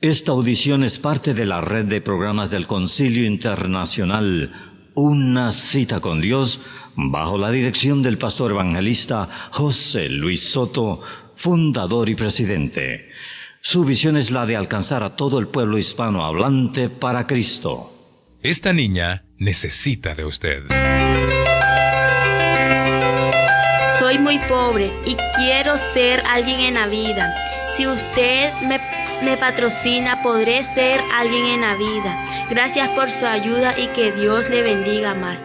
Esta audición es parte de la red de programas del Concilio Internacional Una Cita con Dios, bajo la dirección del pastor evangelista José Luis Soto, fundador y presidente. Su visión es la de alcanzar a todo el pueblo hispanohablante para Cristo. Esta niña necesita de usted. Soy muy pobre y quiero ser alguien en la vida. Si usted me patrocina, podré ser alguien en la vida. Gracias por su ayuda y que Dios le bendiga más.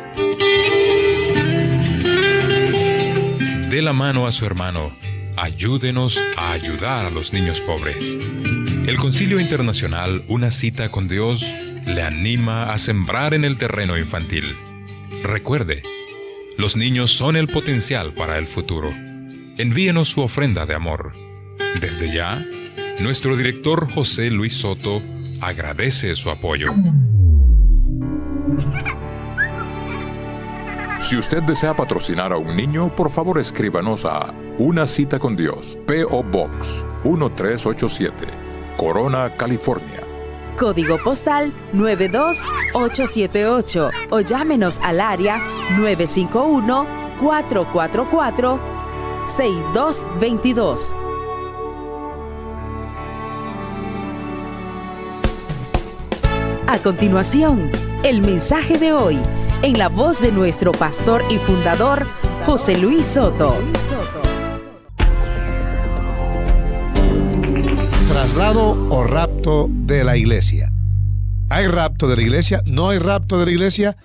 Dé la mano a su hermano. Ayúdenos a ayudar a los niños pobres. El Concilio Internacional Una Cita con Dios le anima a sembrar en el terreno infantil. Recuerde, los niños son el potencial para el futuro. Envíenos su ofrenda de amor. Desde ya, nuestro director José Luis Soto agradece su apoyo. Si usted desea patrocinar a un niño, por favor escríbanos a Una Cita con Dios, P.O. Box 1387, Corona, California. Código postal 92878 o llámenos al área 951-444-6222. A continuación, el mensaje de hoy, en la voz de nuestro pastor y fundador, José Luis Soto. Traslado o rapto de la iglesia. ¿Hay rapto de la iglesia? ¿No hay rapto de la iglesia?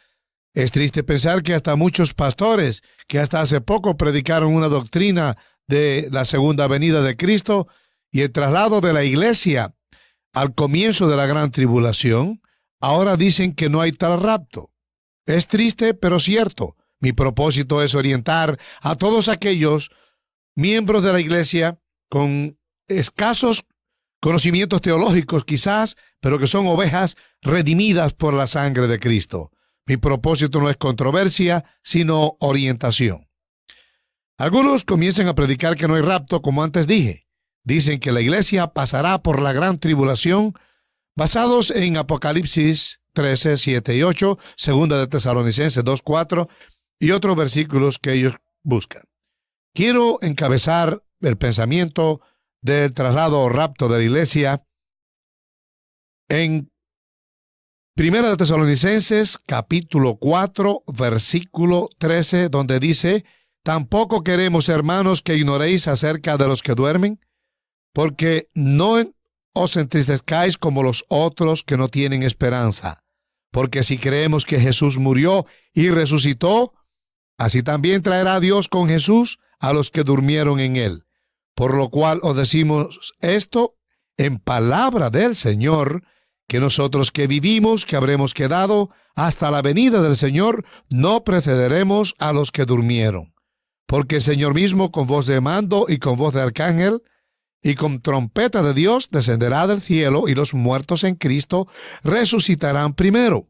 Es triste pensar que hasta muchos pastores que hasta hace poco predicaron una doctrina de la segunda venida de Cristo y el traslado de la iglesia al comienzo de la gran tribulación, ahora dicen que no hay tal rapto. Es triste, pero cierto. Mi propósito es orientar a todos aquellos miembros de la iglesia con escasos conocimientos teológicos quizás, pero que son ovejas redimidas por la sangre de Cristo. Mi propósito no es controversia, sino orientación. Algunos comienzan a predicar que no hay rapto, como antes dije. Dicen que la iglesia pasará por la gran tribulación, basados en Apocalipsis 13, 7 y 8, Segunda de Tesalonicenses 2, 4 y otros versículos que ellos buscan. Quiero encabezar el pensamiento del traslado o rapto de la iglesia en Primera de Tesalonicenses, capítulo 4, versículo 13, donde dice: «Tampoco queremos, hermanos, que ignoréis acerca de los que duermen, porque no os entristezcáis como los otros que no tienen esperanza. Porque si creemos que Jesús murió y resucitó, así también traerá Dios con Jesús a los que durmieron en él. Por lo cual os decimos esto en palabra del Señor, que nosotros que vivimos, que habremos quedado hasta la venida del Señor, no precederemos a los que durmieron. Porque el Señor mismo, con voz de mando y con voz de arcángel, y con trompeta de Dios, descenderá del cielo, y los muertos en Cristo resucitarán primero.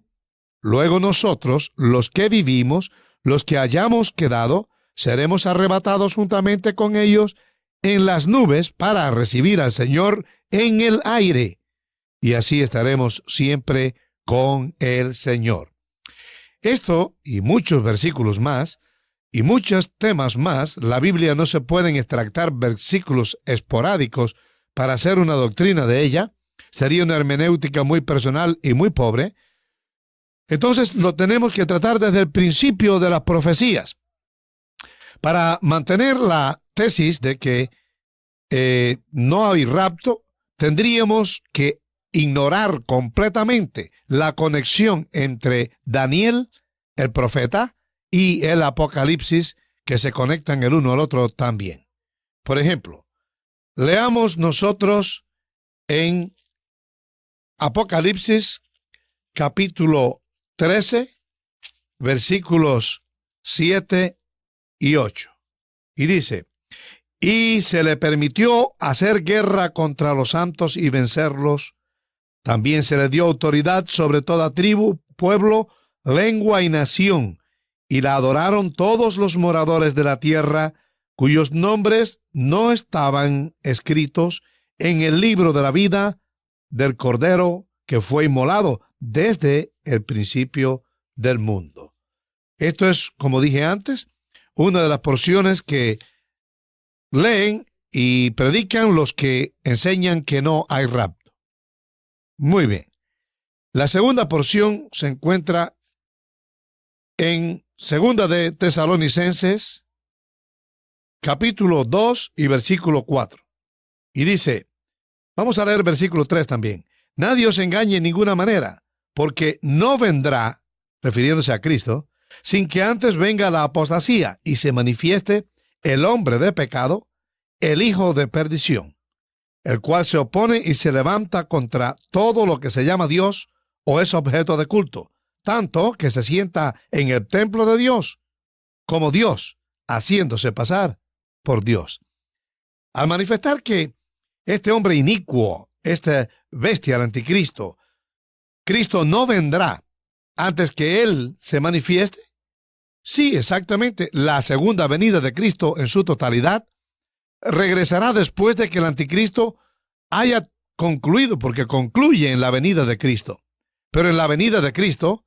Luego nosotros, los que vivimos, los que hayamos quedado, seremos arrebatados juntamente con ellos en las nubes para recibir al Señor en el aire. Y así estaremos siempre con el Señor». Esto y muchos versículos más, y muchos temas más, la Biblia no se pueden extractar versículos esporádicos para hacer una doctrina de ella. Sería una hermenéutica muy personal y muy pobre. Entonces lo tenemos que tratar desde el principio de las profecías. Para mantener la tesis de que no hay rapto, tendríamos que ignorar completamente la conexión entre Daniel, el profeta, y el Apocalipsis, que se conectan el uno al otro también. Por ejemplo, leamos nosotros en Apocalipsis capítulo 13, versículos 7 y 8. Y dice: «Y se le permitió hacer guerra contra los santos y vencerlos. También se le dio autoridad sobre toda tribu, pueblo, lengua y nación, y la adoraron todos los moradores de la tierra, cuyos nombres no estaban escritos en el libro de la vida del Cordero que fue inmolado desde el principio del mundo. Esto es, como dije antes, una de las porciones que leen y predican los que enseñan que no hay rapto. Muy bien. La segunda porción se encuentra en Segunda de Tesalonicenses, capítulo 2 y versículo 4. Y dice, vamos a leer versículo 3 también. Nadie os engañe en ninguna manera, porque no vendrá, refiriéndose a Cristo, sin que antes venga la apostasía y se manifieste el hombre de pecado, el hijo de perdición, el cual se opone y se levanta contra todo lo que se llama Dios o es objeto de culto, tanto que se sienta en el templo de Dios, como Dios, haciéndose pasar por Dios. Al manifestar que este hombre inicuo, esta bestia, el anticristo, Cristo no vendrá antes que Él se manifieste. Sí, exactamente, la segunda venida de Cristo en su totalidad regresará después de que el anticristo haya concluido, porque concluye en la venida de Cristo. Pero en la venida de Cristo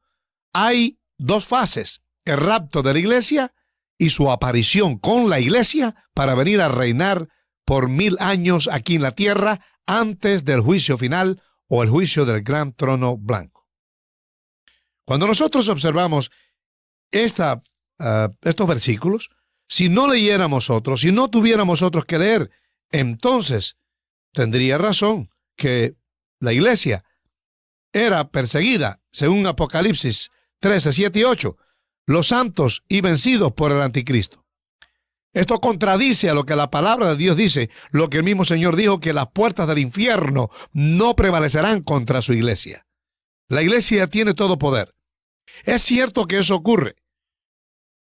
hay dos fases, el rapto de la iglesia y su aparición con la iglesia para venir a reinar por 1000 años aquí en la tierra antes del juicio final o el juicio del gran trono blanco. Cuando nosotros observamos estos versículos, si no leyéramos otros, si no tuviéramos otros que leer, entonces tendría razón que la iglesia era perseguida, según Apocalipsis 13, 7 y 8, los santos y vencidos por el anticristo. Esto contradice a lo que la palabra de Dios dice, lo que el mismo Señor dijo, que las puertas del infierno no prevalecerán contra su iglesia. La iglesia tiene todo poder. Es cierto que eso ocurre.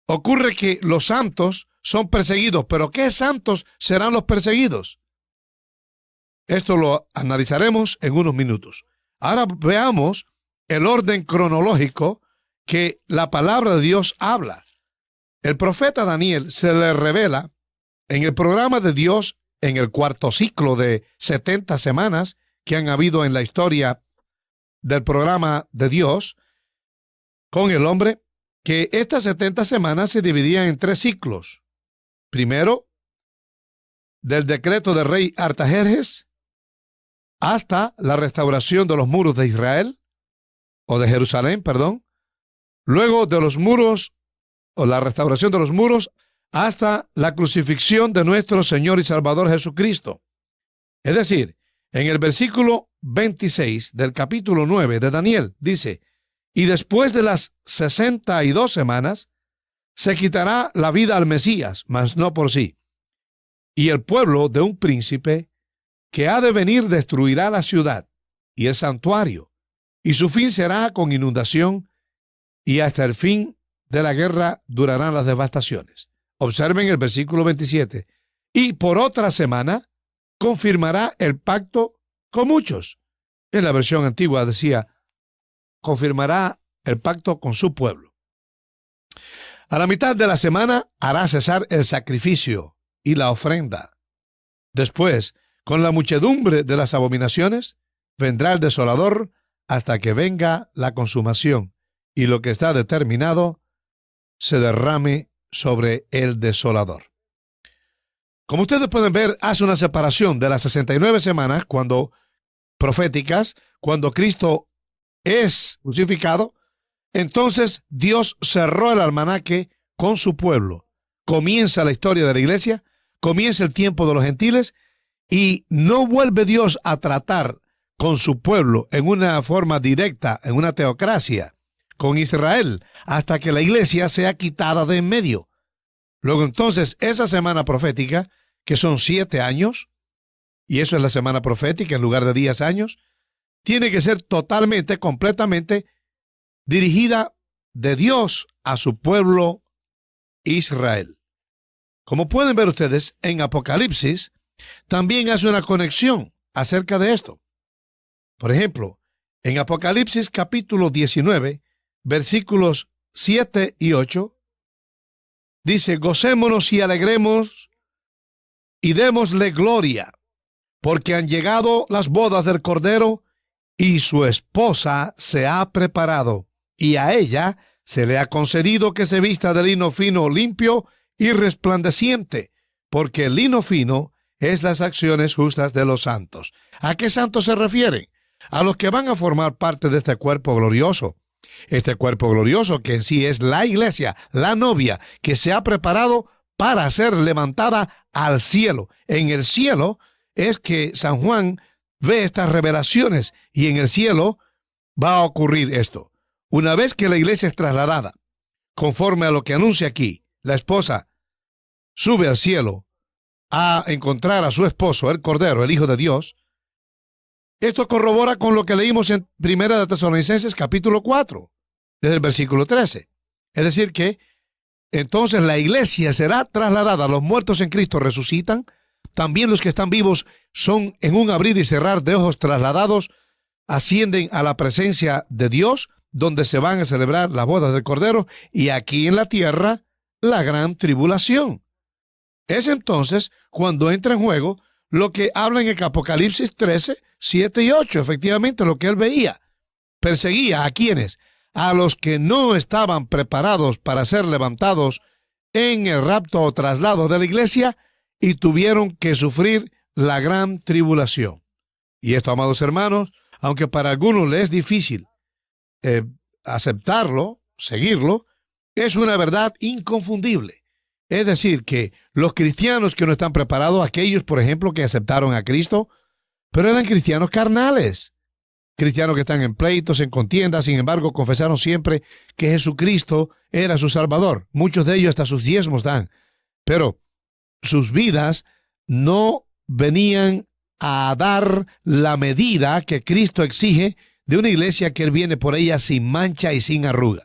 Ocurre que los santos son perseguidos, pero ¿qué santos serán los perseguidos? Esto lo analizaremos en unos minutos. Ahora veamos el orden cronológico que la palabra de Dios habla. El profeta Daniel se le revela en el programa de Dios en el cuarto ciclo de 70 semanas que han habido en la historia del programa de Dios con el hombre, que estas 70 semanas se dividían en 3 ciclos. Primero, del decreto del rey Artajerjes hasta la restauración de los muros de Israel, o de Jerusalén, perdón. Luego de los muros, o la restauración de los muros, hasta la crucifixión de nuestro Señor y Salvador Jesucristo. Es decir, en el versículo 26 del capítulo 9 de Daniel, dice, y después de las 62 semanas, se quitará la vida al Mesías, mas no por sí. Y el pueblo de un príncipe que ha de venir destruirá la ciudad y el santuario, y su fin será con inundación, y hasta el fin de la guerra durarán las devastaciones. Observen el versículo 27. Y por otra semana confirmará el pacto con muchos. En la versión antigua decía, confirmará el pacto con su pueblo. A la mitad de la semana hará cesar el sacrificio y la ofrenda. Después, con la muchedumbre de las abominaciones, vendrá el desolador hasta que venga la consumación, y lo que está determinado se derrame sobre el desolador. Como ustedes pueden ver, hace una separación de las 69 semanas proféticas, cuando Cristo es crucificado. Entonces Dios cerró el almanaque con su pueblo. Comienza la historia de la iglesia, comienza el tiempo de los gentiles, y no vuelve Dios a tratar con su pueblo en una forma directa, en una teocracia, con Israel, hasta que la iglesia sea quitada de en medio. Luego entonces, esa semana profética, que son 7 años, y eso es la semana profética en lugar de 10 años, tiene que ser totalmente, completamente dirigida de Dios a su pueblo Israel. Como pueden ver ustedes, en Apocalipsis también hace una conexión acerca de esto. Por ejemplo, en Apocalipsis capítulo 19, versículos 7 y 8, dice, gocémonos y alegremos y démosle gloria, porque han llegado las bodas del Cordero y su esposa se ha preparado, y a ella se le ha concedido que se vista de lino fino, limpio y resplandeciente, porque el lino fino es las acciones justas de los santos. ¿A qué santos se refieren? A los que van a formar parte de este cuerpo glorioso. Este cuerpo glorioso que en sí es la iglesia, la novia, que se ha preparado para ser levantada al cielo. En el cielo es que San Juan ve estas revelaciones, y en el cielo va a ocurrir esto. Una vez que la iglesia es trasladada, conforme a lo que anuncia aquí, la esposa sube al cielo a encontrar a su esposo, el Cordero, el Hijo de Dios. Esto corrobora con lo que leímos en 1 Tesalonicenses capítulo 4, desde el versículo 13. Es decir que entonces la iglesia será trasladada, los muertos en Cristo resucitan, también los que están vivos son en un abrir y cerrar de ojos trasladados, ascienden a la presencia de Dios, donde se van a celebrar las bodas del Cordero, y aquí en la tierra la gran tribulación. Es entonces cuando entra en juego lo que habla en el Apocalipsis 13, 7 y 8, efectivamente lo que él veía. Perseguía a quienes, a los que no estaban preparados para ser levantados en el rapto o traslado de la iglesia, y tuvieron que sufrir la gran tribulación. Y esto, amados hermanos, aunque para algunos les es difícil aceptarlo, seguirlo, es una verdad inconfundible. Es decir, que los cristianos que no están preparados, aquellos, por ejemplo, que aceptaron a Cristo, pero eran cristianos carnales, cristianos que están en pleitos, en contiendas, sin embargo, confesaron siempre que Jesucristo era su Salvador. Muchos de ellos hasta sus diezmos dan, pero sus vidas no venían a dar la medida que Cristo exige de una iglesia que Él viene por ella sin mancha y sin arruga.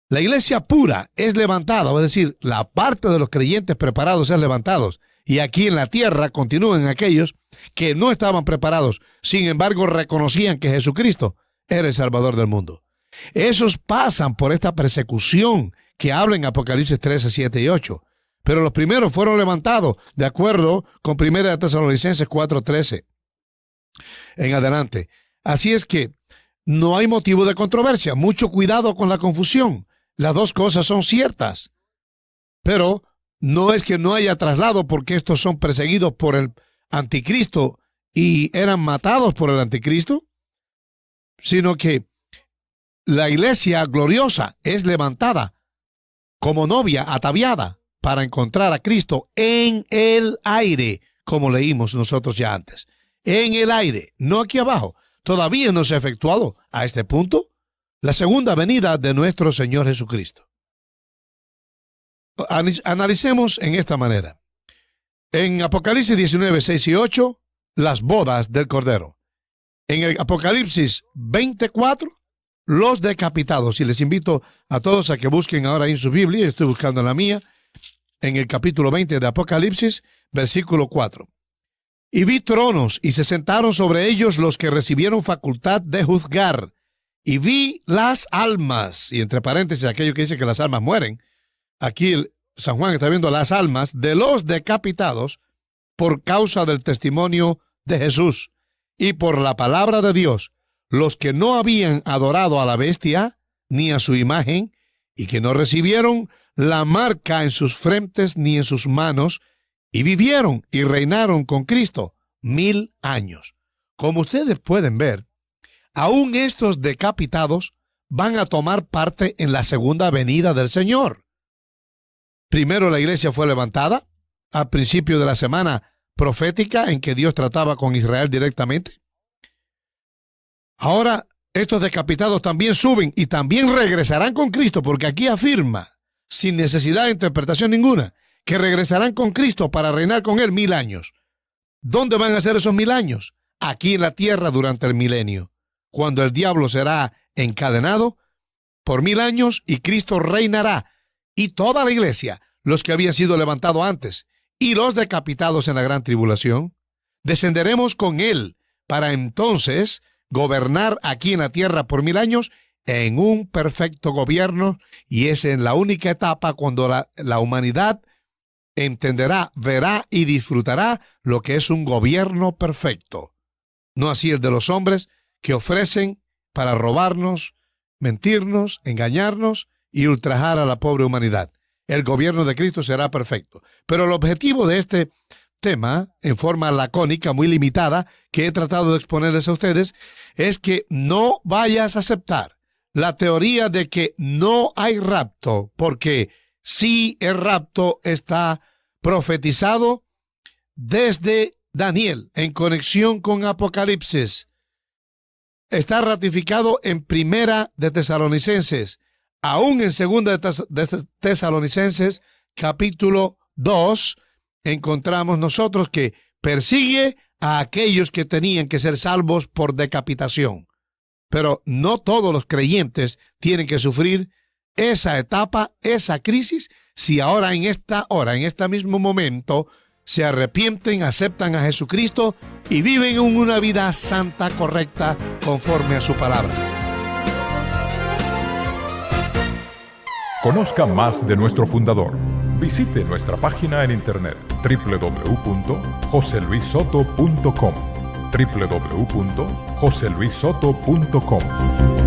La iglesia pura es levantada, es decir, la parte de los creyentes preparados es levantados, y aquí en la tierra continúan aquellos que no estaban preparados, sin embargo reconocían que Jesucristo era el Salvador del mundo. Esos pasan por esta persecución que habla en Apocalipsis 13, 7 y 8. Pero los primeros fueron levantados, de acuerdo con 1 Tesalonicenses 4, 13 en adelante. Así es que no hay motivo de controversia. Mucho cuidado con la confusión. Las dos cosas son ciertas. Pero no es que no haya traslado, porque estos son perseguidos por el anticristo y eran matados por el anticristo, sino que la iglesia gloriosa es levantada como novia ataviada para encontrar a Cristo en el aire, como leímos nosotros ya antes. En el aire, no aquí abajo. Todavía no se ha efectuado a este punto la segunda venida de nuestro Señor Jesucristo. Analicemos en esta manera. En Apocalipsis 19, 6 y 8, las bodas del Cordero. En el Apocalipsis 24, los decapitados. Y les invito a todos a que busquen ahora en su Biblia, estoy buscando en la mía, en el capítulo 20 de Apocalipsis, versículo 4. Y vi tronos, y se sentaron sobre ellos los que recibieron facultad de juzgar. Y vi las almas, y entre paréntesis aquello que dice que las almas mueren. Aquí San Juan está viendo las almas de los decapitados por causa del testimonio de Jesús y por la palabra de Dios, los que no habían adorado a la bestia ni a su imagen, y que no recibieron la marca en sus frentes ni en sus manos, y vivieron y reinaron con Cristo 1000 años. Como ustedes pueden ver, aún estos decapitados van a tomar parte en la segunda venida del Señor. Primero la iglesia fue levantada al principio de la semana profética en que Dios trataba con Israel directamente. Ahora estos decapitados también suben y también regresarán con Cristo, porque aquí afirma, sin necesidad de interpretación ninguna, que regresarán con Cristo para reinar con Él 1000 años. ¿Dónde van a ser esos 1000 años? Aquí en la tierra durante el milenio, cuando el diablo será encadenado por 1000 años y Cristo reinará, y toda la iglesia, los que habían sido levantados antes, y los decapitados en la gran tribulación, descenderemos con Él para entonces gobernar aquí en la tierra por 1000 años en un perfecto gobierno, y es en la única etapa cuando la humanidad entenderá, verá y disfrutará lo que es un gobierno perfecto. No así el de los hombres que ofrecen para robarnos, mentirnos, engañarnos y ultrajar a la pobre humanidad. El gobierno de Cristo será perfecto. Pero el objetivo de este tema, en forma lacónica, muy limitada, que he tratado de exponerles a ustedes, es que no vayas a aceptar la teoría de que no hay rapto, porque sí el rapto está profetizado desde Daniel, en conexión con Apocalipsis. Está ratificado en Primera de Tesalonicenses, aún en Segunda de Tesalonicenses, capítulo 2, encontramos nosotros que persigue a aquellos que tenían que ser salvos por decapitación. Pero no todos los creyentes tienen que sufrir esa etapa, esa crisis, si ahora en esta hora, en este mismo momento, se arrepienten, aceptan a Jesucristo y viven una vida santa, correcta, conforme a su palabra. Conozca más de nuestro fundador. Visite nuestra página en internet www.joseluissoto.com www.joseluissoto.com